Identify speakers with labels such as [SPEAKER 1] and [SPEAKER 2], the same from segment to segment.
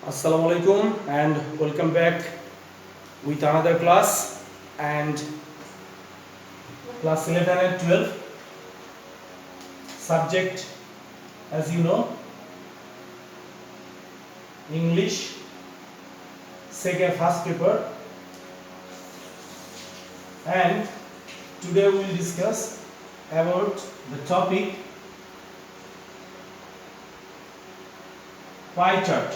[SPEAKER 1] Assalamu alaikum and welcome back with another class and class 11 and 12 subject, as you know, English second first paper, and today we will discuss about the topic pie chart.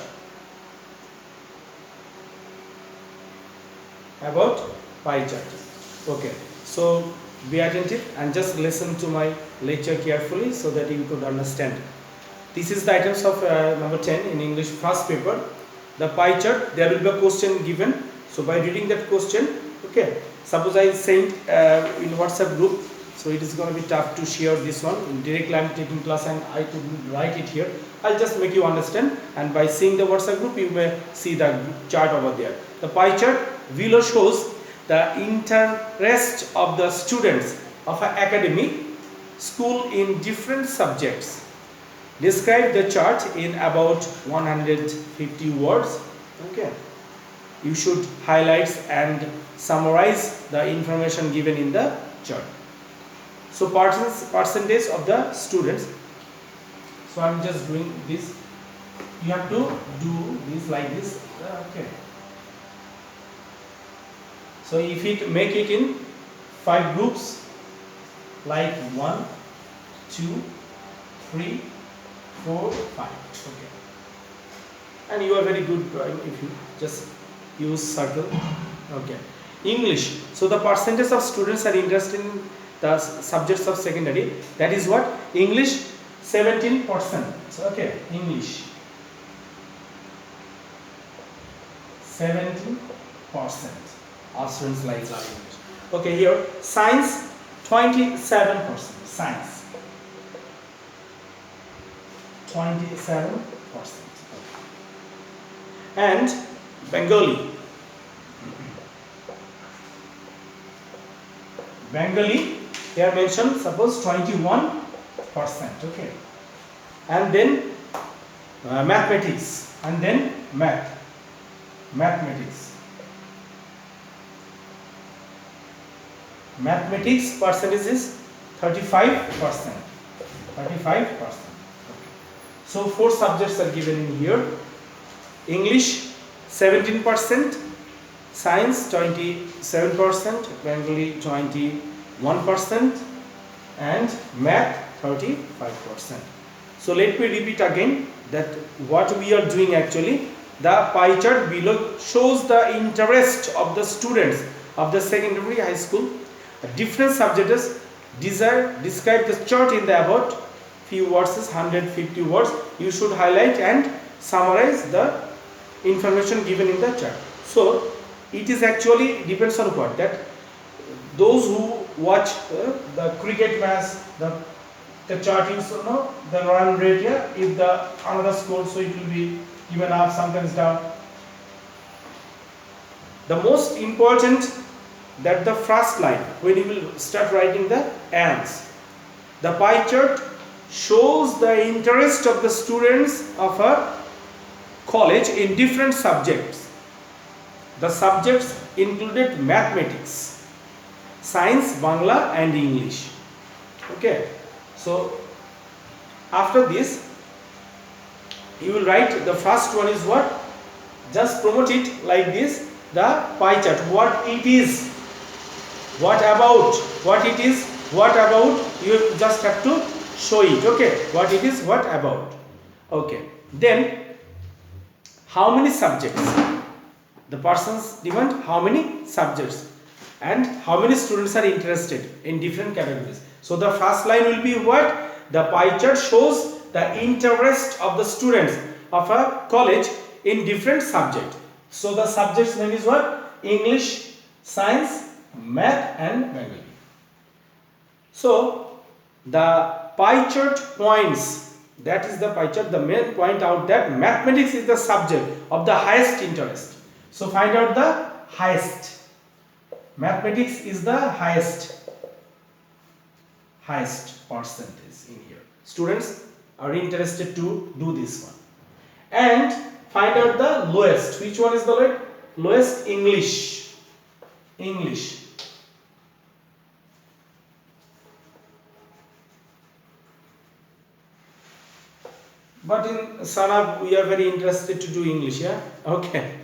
[SPEAKER 1] About pie chart. Okay, so be attentive and just listen to my lecture carefully so that you could understand. This is the items of number 10 in English first paper. The pie chart, there will be a question given. So by reading that question, okay, suppose I send in WhatsApp group, so it is going to be tough to share this one. Directly I am taking class and I could write it here. I'll just make you understand, and by seeing the WhatsApp group you may see the chart over there. The pie chart below shows the interest of the students of an academic school in different subjects. Describe the chart in about 150 words. Okay, you should highlight and summarize the information given in the chart. So percentage of the students. So I'm just doing this. You have to do this like this. Okay. So if it make it in 5 groups, like 1, 2, 3, 4, 5. Okay. And you are very good if you just use circle. Okay. English. So the percentage of students are interested in the subjects of secondary. That is what? English 17%. So, okay. English 17%. All students like language. Okay, here science 27%. Science 27%. And Bengali. Bengali here mentioned, suppose 21%. Okay, and then mathematics, and then mathematics. Mathematics percentage is 35%. 35%. So 4 subjects are given in here. English 17%, Science 27%, Bengali 21%, and Math 35%. So let me repeat again that what we are doing actually. The pie chart below shows the interest of the students of the secondary high school. Different subjects. Describe the chart in the about few words, 150 words. You should highlight and summarize the information given in the chart. So it is actually depends on what, that those who watch the cricket match, the chart is the run rate here. If the another score, so it will be given up, sometimes down. The most important, that the first line, when you will start writing the ands, the pie chart shows the interest of the students of a college in different subjects. The subjects included mathematics, science, Bangla and English. Okay, so after this you will write the first one is what? Just promote it like this, the pie chart, what it is, what about, what it is, what about, you just have to show it. Okay, what it is, what about. Okay, then how many subjects? The persons demand how many subjects and how many students are interested in different categories. So the first line will be what? The pie chart shows the interest of the students of a college in different subjects. So the subjects name is what? English, Science, Math and Bengali. So the pie chart points, that is the pie chart, the main point out that mathematics is the subject of the highest interest. So find out the highest. Mathematics is the highest percentage in here. Students are interested to do this one. And find out the lowest. Which one is the lowest? English. English. But in Sanab we are very interested to do English, yeah? Okay.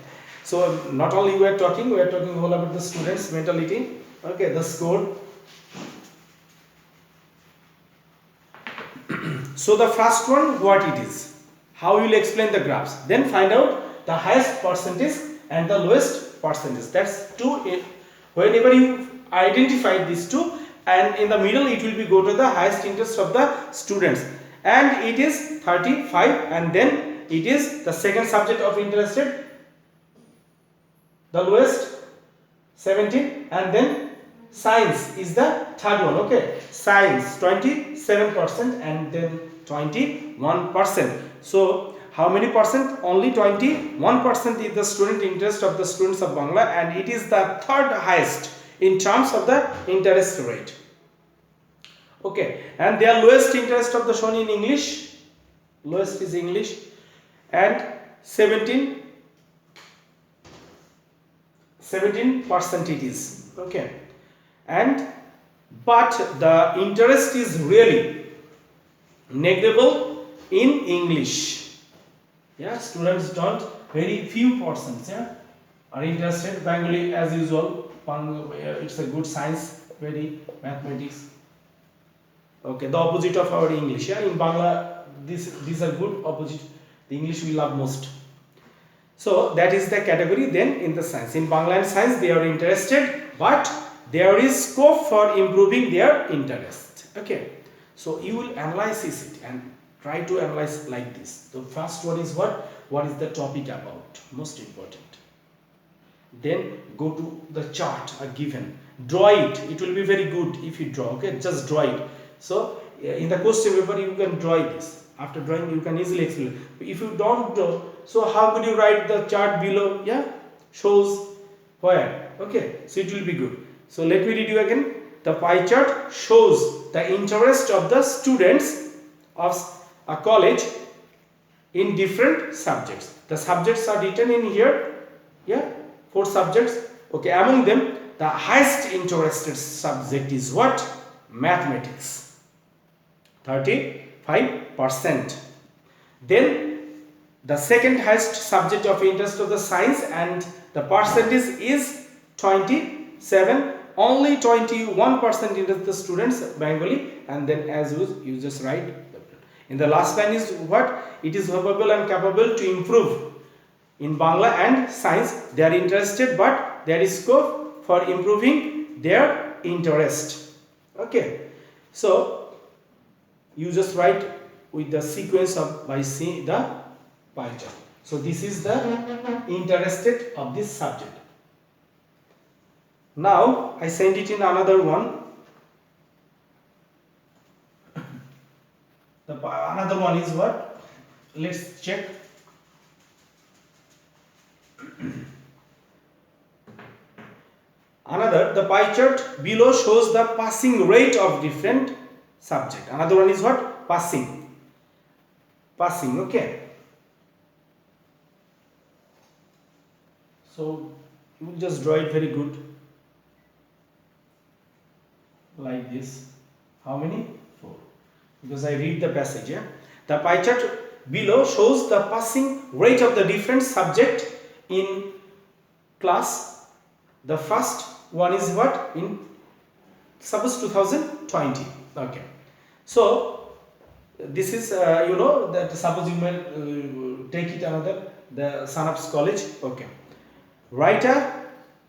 [SPEAKER 1] So not only we are talking all about the students' mentality. Okay, the score. So the first one, what it is, how you will explain the graphs, then find out the highest percentage and the lowest percentage. That's two. Whenever you identify these two, and in the middle it will be go to the highest interest of the students, and it is 35, and then it is the second subject of interested, the lowest 17, and then science is the third one. Okay, science 27% and then 21%. So how many percent? Only 21% is the student interest of the students of Bangla, and it is the third highest in terms of the interest rate. Okay, and their lowest interest of the shown in English, lowest is English, and 17% it is. Okay, and but the interest is really negligible in English. Yeah, students don't, very few persons, yeah, are interested. Bengali as usual, it's a good science, very mathematics. Okay, the opposite of our English. Yeah, in Bangla these are good opposite. The English we love most. So that is the category. Then in the science, in Bangla and science they are interested, but there is scope for improving their interest. Okay, so you will analyze it and try to analyze like this. The first one is what is the topic about, most important. Then go to the chart given, draw it. It will be very good if you draw. Okay, just draw it. So in the question paper you can draw this. After drawing you can easily explain. If you don't draw, so how could you write the chart below? Yeah, shows where. Okay, so it will be good. So let me read you again. The pie chart shows the interest of the students of a college in different subjects. The subjects are written in here. Yeah, 4 subjects. Okay, among them the highest interested subject is what? Mathematics, 35%. Then the second highest subject of interest of the science, and the percentage is 27. Only 21% interest the students Bengali, and then as you just write. In the last line is what? It is capable and capable to improve. In Bangla and science they are interested, but there is scope for improving their interest. Okay, so you just write with the sequence of by seeing the pie chart. So this is the interested of this subject. Now I send it in another one. Another one is what? Let's check. Another, the pie chart below shows the passing rate of different subject. Another one is what? Passing. Passing, okay. So you will just draw it very good. Like this. How many? 4. Because I read the passage, yeah. The pie chart below shows the passing rate of the different subject in class. The first one is what? In suppose 2020. Okay, so this is you know that suppose you may take it another, the Sanap's college. Okay, write a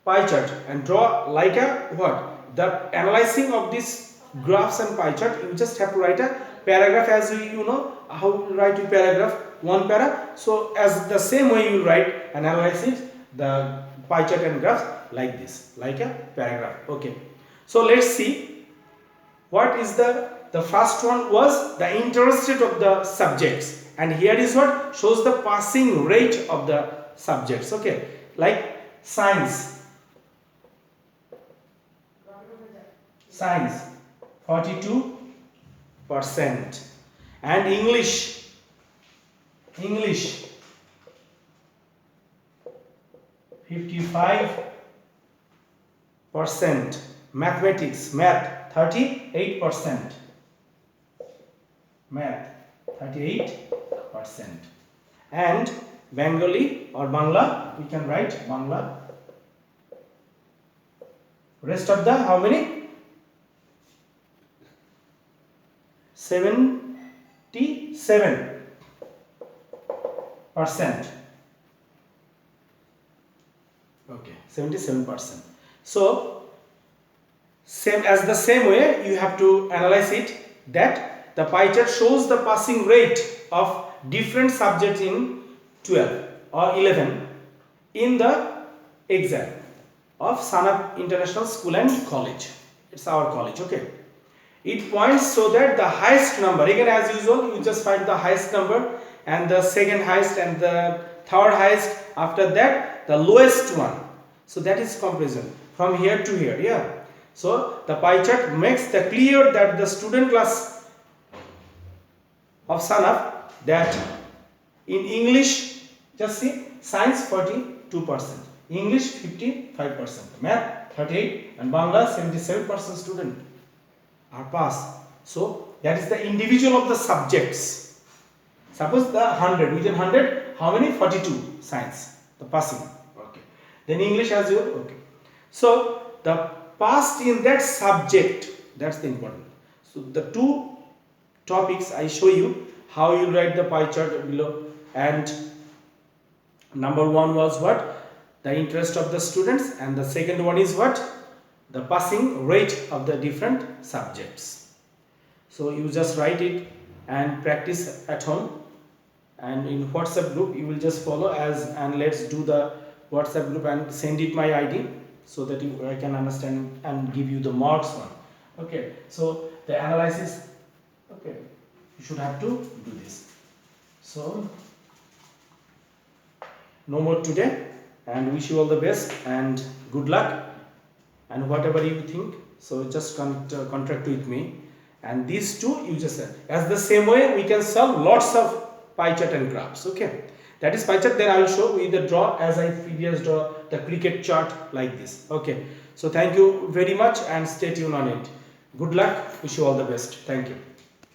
[SPEAKER 1] pie chart and draw like a what? The analyzing of this graphs and pie chart, you just have to write a paragraph, as you know how you write a paragraph, one para. So as the same way you write and analyze it, the pie chart and graphs like this, like a paragraph. Okay, so let's see what is the first one was the interest rate of the subjects, and here is what shows the passing rate of the subjects. Okay, like science 42%, and English 55%, mathematics, math 38%, math 38%, and Bengali or Bangla, we can write Bangla. Rest of the how many? 77%. Okay, 77%. So the same way you have to analyze it, that the pie chart shows the passing rate of different subjects in 12 or 11 in the exam of Sanap International School and College. It's our college, okay. It points so that the highest number, again as usual, you just find the highest number and the second highest and the third highest, after that the lowest one. So that is comparison from here to here, yeah. So the pie chart makes the clear that the student class of Sanap, that in English, just see, science 42%, English 55%, math 38%, and Bangla 77% student are pass. So that is the individual of the subjects. Suppose the 100, within 100, how many? 42 science, the passing. Okay. Then English as well. Okay. So the passed in that subject, that's the important. So the two topics I show you how you write the pie chart below. And number one was what? The interest of the students, and the second one is what? The passing rate of the different subjects. So you just write it and practice at home, and in WhatsApp group you will just follow as, and let's do the WhatsApp group and send it my ID, so that I can understand and give you the marks one. Okay, so the analysis, okay, you should have to do this. So no more today, and wish you all the best and good luck, and whatever you think, so just contract with me. And these two you just, as the same way we can solve lots of pie chart and graphs. Okay, that is pie chart. Then I will show with the draw, as I previous draw the cricket chart like this. Okay, so thank you very much and stay tuned on it. Good luck, wish you all the best. Thank you.